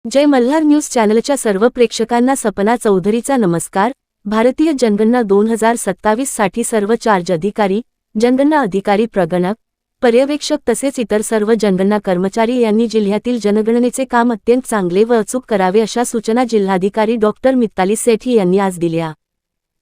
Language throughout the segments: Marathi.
जय मल्हार न्यूज चॅनलच्या सर्व प्रेक्षकांना सपना चौधरीचा नमस्कार। भारतीय जनगणना 2027 साठी सर्व चार्ज अधिकारी, जनगणना अधिकारी, प्रगणक, पर्यवेक्षक तसेच इतर सर्व जनगणना कर्मचारी यांनी जिल्ह्यातील जनगणनेचे काम अत्यंत चांगले व अचूक करावे अशा सूचना जिल्हाधिकारी डॉक्टर मिताली सेठी यांनी आज दिल्या।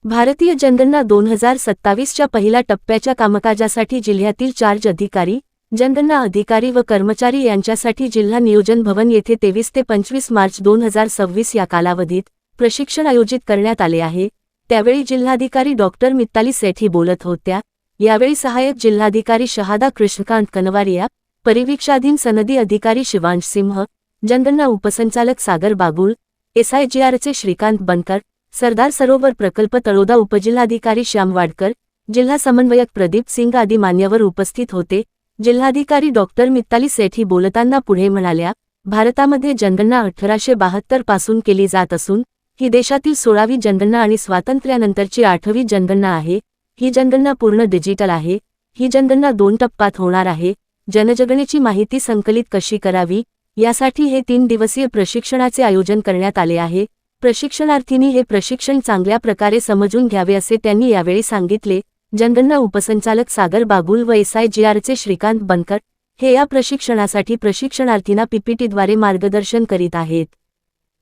भारतीय जनगणना 2027 च्या पहिल्या टप्प्याच्या कामकाजासाठी जिल्ह्यातील चार्ज अधिकारी, जनगणना अधिकारी व कर्मचारी यांच्यासाठी जिल्हा नियोजन भवन येथे 23 ते 25 मार्च 2026 या कालावधीत प्रशिक्षण आयोजित करण्यात आले आहे। त्यावेळी जिल्हाधिकारी डॉक्टर मिताली सेठी बोलत होत्या। यावेळी सहाय्यक जिल्हाधिकारी शहादा कृष्णकांत कनवारिया, परिवीक्षाधीन सनदी अधिकारी शिवांश सिंह, जनगणना उपसंचालक सागर बागुल, SIGRचे श्रीकांत बनकर, सरदार सरोवर प्रकल्प तळोदा उपजिल्हाधिकारी श्याम वाडकर, जिल्हा समन्वयक प्रदीप सिंग आदी मान्यवर उपस्थित होते। जिल्हाधिकारी डॉक्टर मिताली सेठी बोलताना पुढे म्हणाल्या, भारतामध्ये जनगणना 1872 पासून केली जात असून ही देशातील 16वी जनगणना आणि स्वातंत्र्यानंतरची 8वी जनगणना आहे। ही जनगणना पूर्ण डिजिटल आहे। ही जनगणना 2 टप्प्यात होणार आहे। जनगणनेची माहिती संकलित कशी करावी यासाठी हे 3 दिवसीय प्रशिक्षणाचे आयोजन करण्यात आले आहे। प्रशिक्षणार्थींनी हे प्रशिक्षण चांगल्या प्रकारे समजून घ्यावे असे त्यांनी यावेळी सांगितले। जनगणना उपसंचालक सागर बागुल व SIGRचे श्रीकांत बनकर हे या प्रशिक्षणासाठी प्रशिक्षणार्थींना PPTद्वारे मार्गदर्शन करीत आहेत।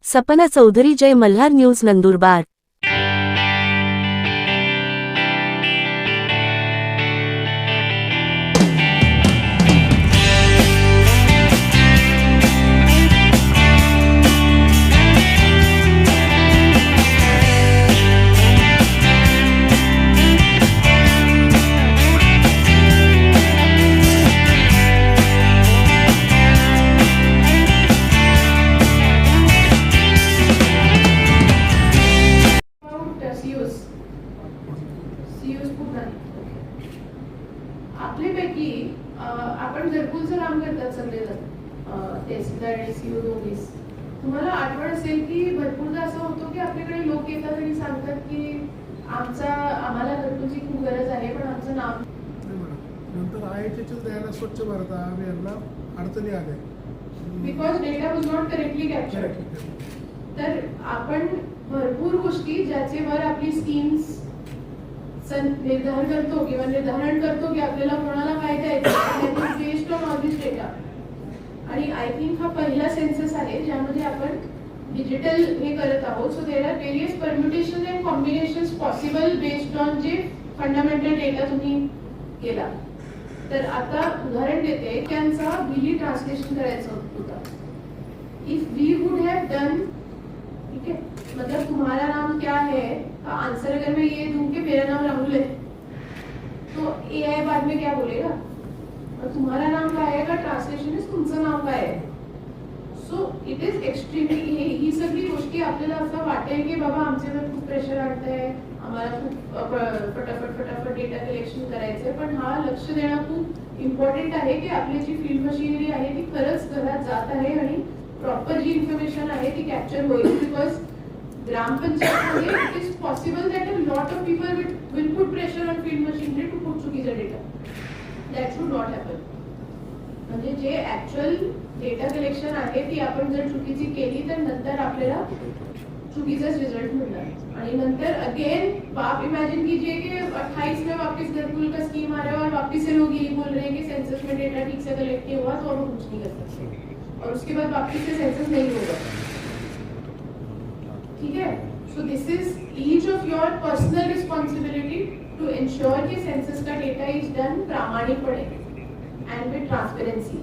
सपना चौधरी, जय मल्हार न्यूज, नंदुरबार। आपल्यापैकी आपण घरकुलचं काम करतात सगळेजण, तहसीलदार आणि CO दोन्हीच। तुम्हाला आठवण असेल की भरपूरदा असं होतं की आपल्याकडे लोक येतात आणि सांगतात की आम्हाला घरकुलची खूप गरज आहे पण आमचं नाव नंतर IITच्या द्यायला स्वच्छ भारत अभियानला अडचणी आल्या because data was not correctly captured. तर आपण भरपूर गोष्टी ज्याच्यावर आपली स्कीम्स निर्धारण करतो किंवा निर्धारण करतो की आपल्याला कोणाला काय द्यायचं based on all this data. आणि आय थिंक हा पहिला सेन्सस आहे ज्यामध्ये आपण डिजिटल हे करत आहोत। So there are various permutation and combinations possible based on जे फंडामेंटल डेटा तुम्ही केला। तर आता उदाहरण देते, त्यांचा बिली ट्रांसलेशन करायचं होतं। If we would have done, ठीक है, मतलब तुम्हारा नाम क्या है का आंसर अगर मैं ये दूं कि मेरा नाम राहुल है, तो AI बाद में क्या बोलेगा, और तुम्हारा नाम क्या है का ट्रांसलेशन इज तुमचं नाव काय आहे। सो इट इज एक्स्ट्रीमली ही सगळी गोष्टी आपल्याला असं वाटेल की बाबा आमच्यावर खूप प्रेशर आणतंय, आम्हाला खूप फटाफट डेटा कलेक्शन करायचंय, पण हा लक्ष देणं खूप इम्पॉर्टंट आहे की आपली जी फील्ड मशिनरी आहे ती खरंच घरात जात आहे आणि प्रॉपर जी इन्फॉर्मेशन आहे ती कॅप्चर होईल। बिकॉज ग्रामपंचायतमध्ये it is possible that a lot of people will put pressure on field machinery to put चुकीचा data. That should not happen. म्हणजे जे ऍक्च्युअल डेटा कलेक्शन आहे ती आपण जर चुकीची केली तर नंतर आपल्याला चुकीचाच रिजल्ट मिळणार। आणि नंतर अगेन आप इमेजिन कीजिए कि 28 में वापस घरकुल का स्कीम आ रहा है और वापस से लोग यही बोल रहे हैं कि सेंसस में डेटा ठीक से कलेक्ट नहीं हुआ तो हम कुछ नहीं कर सकते, और उसके बाद वापस से सेंसस नहीं होगा। ठीक है, so this is each of your personal responsibility to ensure कि सेंसस का डेटा इज डन प्रामाणिकपणे एंड विद ट्रांसपेरेंसी।